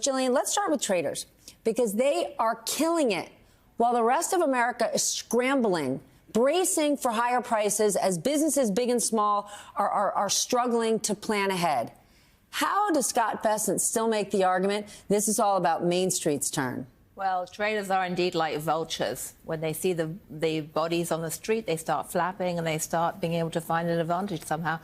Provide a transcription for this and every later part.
Jillian, let's start with traders because they are killing it while the rest of America is scrambling, bracing for higher prices as businesses big and small are struggling to plan ahead. How does Scott Bessent still make the argument this is all about Main Street's turn? Well, traders are indeed like vultures. When they see the bodies on the street, they start flapping and they start being able to find an advantage somehow.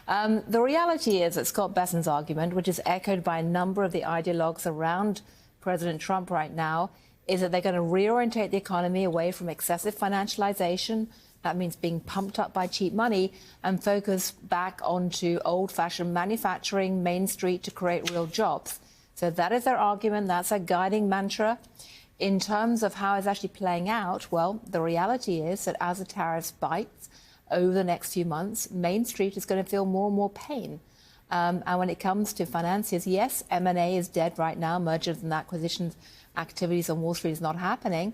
The reality is that Scott Bessent's argument, which is echoed by a number of the ideologues around President Trump right now, is that they're going to reorientate the economy away from excessive financialization. That means being pumped up by cheap money and focus back onto old-fashioned manufacturing, Main Street to create real jobs. So that is their argument. That's a guiding mantra. In terms of how it's actually playing out, well, the reality is that as the tariffs bite over the next few months, Main Street is going to feel more and more pain. And when it comes to financiers, yes, M&A is dead right now. Mergers and acquisitions activities on Wall Street is not happening.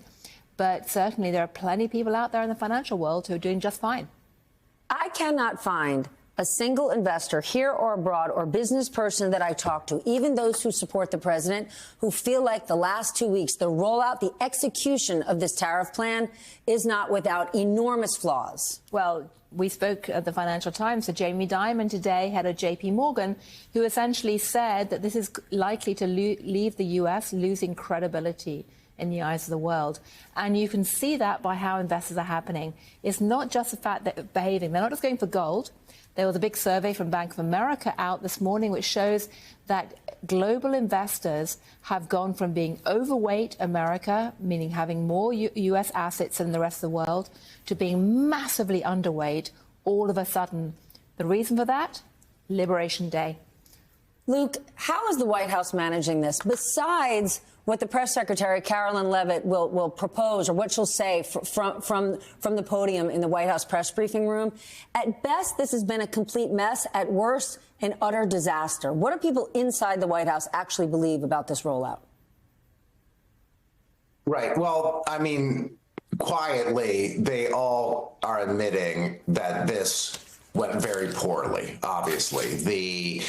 But certainly there are plenty of people out there in the financial world who are doing just fine. I cannot find a single investor here or abroad or business person that I talk to, even those who support the president, who feel like the last 2 weeks, the rollout, the execution of this tariff plan is not without enormous flaws. Well, we spoke at the Financial Times to Jamie Dimon today, head of JP Morgan, who essentially said that this is likely to leave the U.S. losing credibility in the eyes of the world. And you can see that by how investors are happening. It's not just the fact that they're behaving. They're not just going for gold. There was a big survey from Bank of America out this morning which shows that global investors have gone from being overweight America, meaning having more U.S. assets than the rest of the world, to being massively underweight all of a sudden. The reason for that? Liberation Day. Luke, how is the White House managing this? Besides what the press secretary, Carolyn Leavitt, will propose or what she'll say from the podium in the White House press briefing room, at best, this has been a complete mess. At worst, an utter disaster. What do people inside the White House actually believe about this rollout? Right. Well, I mean, quietly, they all are admitting that this went very poorly, obviously.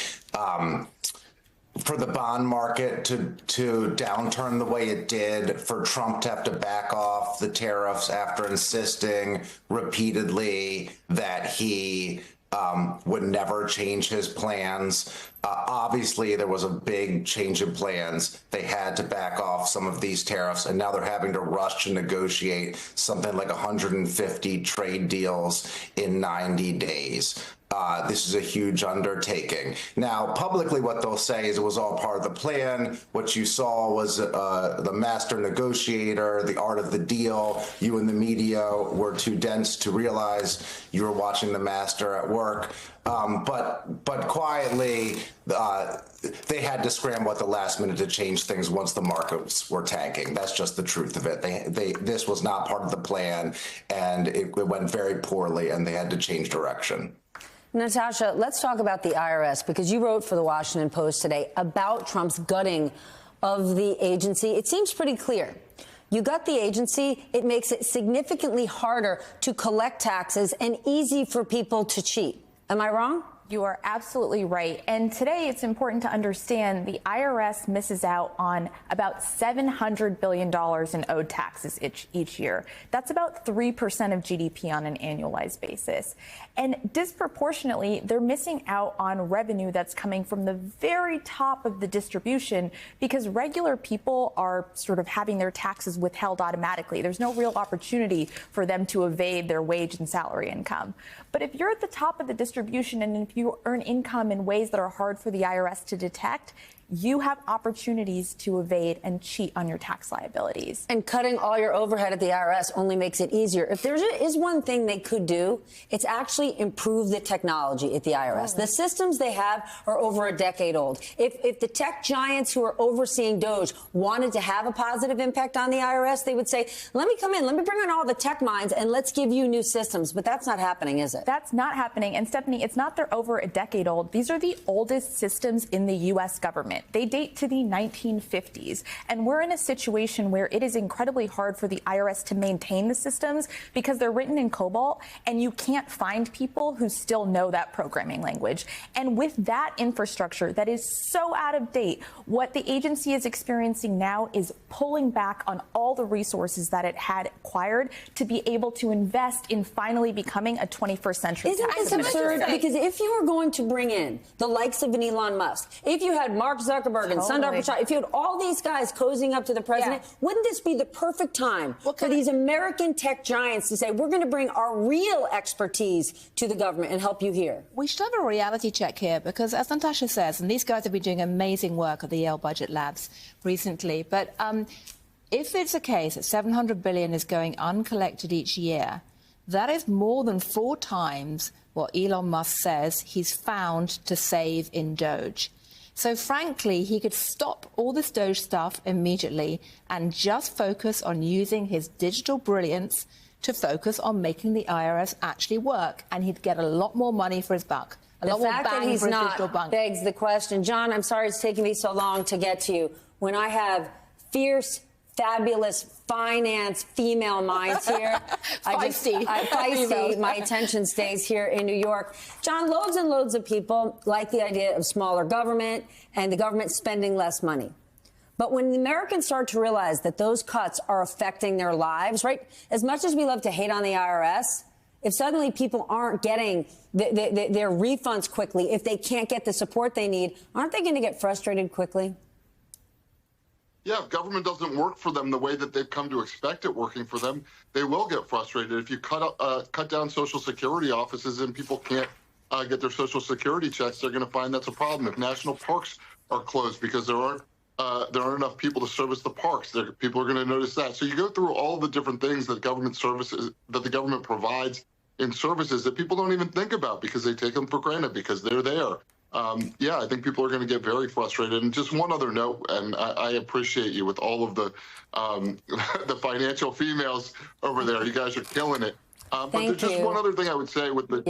For the bond market to downturn the way it did, for Trump to have to back off the tariffs after insisting repeatedly that he would never change his plans. Obviously, there was a big change in plans. They had to back off some of these tariffs, and now they're having to rush to negotiate something like 150 trade deals in 90 days. This is a huge undertaking. Now, publicly, what they'll say is it was all part of the plan. What you saw was the master negotiator, the art of the deal. You and the media were too dense to realize you were watching the master at work. But quietly, they had to scramble at the last minute to change things once the markets were tanking. That's just the truth of it. This was not part of the plan, and it went very poorly, and they had to change direction. Natasha, let's talk about the IRS, because you wrote for the Washington Post today about Trump's gutting of the agency. It seems pretty clear. You gut the agency, it makes it significantly harder to collect taxes and easy for people to cheat. Am I wrong? You are absolutely right. And today it's important to understand the IRS misses out on about $700 billion in owed taxes each year. That's about 3% of GDP on an annualized basis. And disproportionately, they're missing out on revenue that's coming from the very top of the distribution because regular people are sort of having their taxes withheld automatically. There's no real opportunity for them to evade their wage and salary income. But if you're at the top of the distribution and if you earn income in ways that are hard for the IRS to detect, you have opportunities to evade and cheat on your tax liabilities. And cutting all your overhead at the IRS only makes it easier. If there is one thing they could do, it's actually improve the technology at the IRS. The systems they have are over a decade old. If the tech giants who are overseeing DOGE wanted to have a positive impact on the IRS, they would say, let me come in, let me bring in all the tech minds and let's give you new systems. But that's not happening, is it? That's not happening. And Stephanie, it's not they're over a decade old. These are the oldest systems in the U.S. government. government. They date to the 1950s. And we're in a situation where it is incredibly hard for the IRS to maintain the systems because they're written in COBOL, and you can't find people who still know that programming language. And with that infrastructure that is so out of date, what the agency is experiencing now is pulling back on all the resources that it had acquired to be able to invest in finally becoming a 21st century Isn't tax this absurd? Because if you were going to bring in the likes of an Elon Musk, if you had Mark Zuckerberg and Sundar Pichai, if you had all these guys cozying up to the president, wouldn't this be the perfect time for these American tech giants to say, we're going to bring our real expertise to the government and help you here? We should have a reality check here because, as Natasha says, and these guys have been doing amazing work at the Yale Budget Labs recently, but if it's a case that $700 billion is going uncollected each year, that is more than 4 times what Elon Musk says he's found to save in Doge. So, frankly, he could stop all this Doge stuff immediately and just focus on using his digital brilliance to focus on making the IRS actually work, and he'd get a lot more money for his buck. The fact that he's not begs the question. John, I'm sorry it's taking me so long to get to you. When I have fierce, fabulous finance female minds here. Feisty. My attention stays here in New York. John, loads and loads of people like the idea of smaller government and the government spending less money. But when the Americans start to realize that those cuts are affecting their lives, right? As much as we love to hate on the IRS, if suddenly people aren't getting their refunds quickly, if they can't get the support they need, aren't they going to get frustrated quickly? Yeah, if government doesn't work for them the way that they've come to expect it working for them, they will get frustrated. If you cut down Social Security offices and people can't get their Social Security checks, they're going to find that's a problem. If national parks are closed because there aren't enough people to service the parks, people are going to notice that. So you go through all the different things that government services that the government provides in services that people don't even think about because they take them for granted because they're there. Yeah, I think people are going to get very frustrated. And just one other note, and I appreciate you with all of the the financial females over there. You guys are killing it. But there's just one other thing I would say with the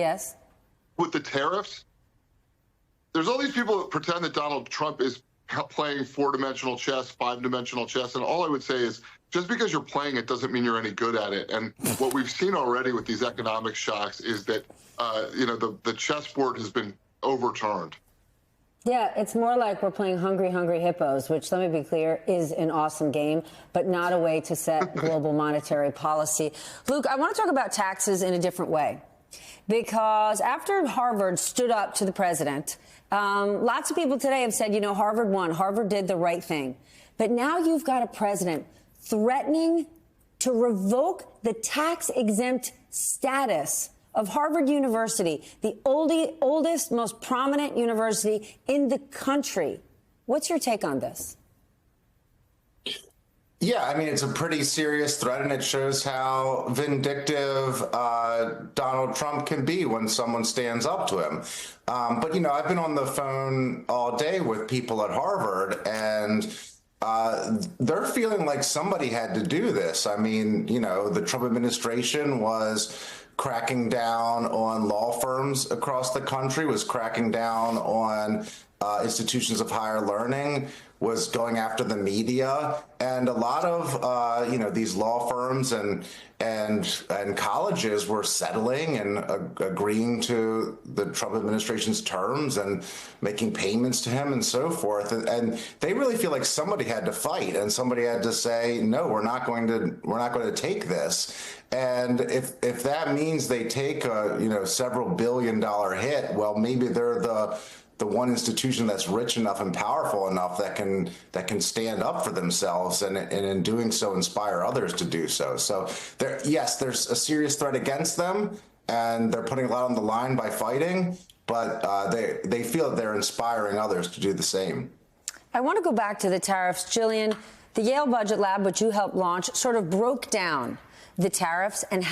with the tariffs. There's all these people that pretend that Donald Trump is playing 4-dimensional chess, 5-dimensional chess, and all I would say is just because you're playing it doesn't mean you're any good at it. And what we've seen already with these economic shocks is that the chessboard has been overturned. Yeah, it's more like we're playing Hungry, Hungry Hippos, which, let me be clear, is an awesome game, but not a way to set global monetary policy. Luke, I want to talk about taxes in a different way, because after Harvard stood up to the president, lots of people today have said, you know, Harvard won. Harvard did the right thing. But now you've got a president threatening to revoke the tax-exempt status of Harvard University, the oldest, most prominent university in the country. What's your take on this? Yeah, I mean, it's a pretty serious threat, and it shows how vindictive Donald Trump can be when someone stands up to him. But, you know, I've been on the phone all day with people at Harvard, and they're feeling like somebody had to do this. I mean, you know, the Trump administration was cracking down on law firms across the country, was cracking down on institutions of higher learning, was going after the media, and a lot of these law firms and colleges were settling and agreeing to the Trump administration's terms and making payments to him and so forth. And they really feel like somebody had to fight and somebody had to say, no, we're not going to take this. And if that means they take a several $billion hit, well, maybe they're the one institution that's rich enough and powerful enough that can stand up for themselves and in doing so inspire others to do so. So there's a serious threat against them, and they're putting a lot on the line by fighting, but they feel that they're inspiring others to do the same. I want to go back to the tariffs. Jillian, the Yale Budget Lab, which you helped launch, sort of broke down the tariffs and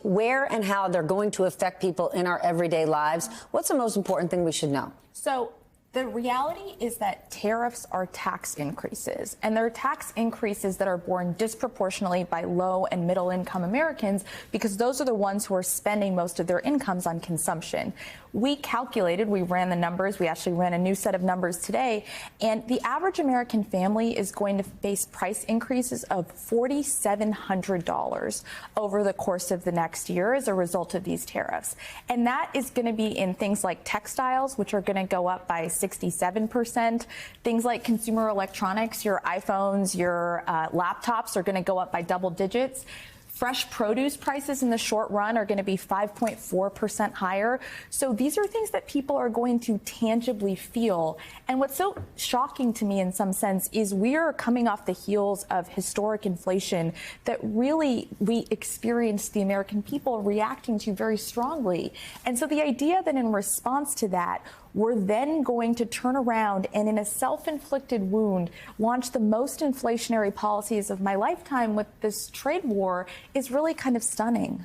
where and how they're going to affect people in our everyday lives. What's the most important thing we should know? So The reality is that tariffs are tax increases, and they're tax increases that are borne disproportionately by low and middle income Americans because those are the ones who are spending most of their incomes on consumption. We ran the numbers. We actually ran a new set of numbers today, and the average American family is going to face price increases of $4,700 over the course of the next year as a result of these tariffs. And that is going to be in things like textiles, which are going to go up by 67%. Things like consumer electronics, your iPhones, your laptops are going to go up by double digits. Fresh produce prices in the short run are going to be 5.4% higher. So these are things that people are going to tangibly feel. And what's so shocking to me in some sense is we are coming off the heels of historic inflation that really we experienced the American people reacting to very strongly. And so the idea that in response to that, we're then going to turn around and in a self-inflicted wound launch the most inflationary policies of my lifetime with this trade war is really kind of stunning.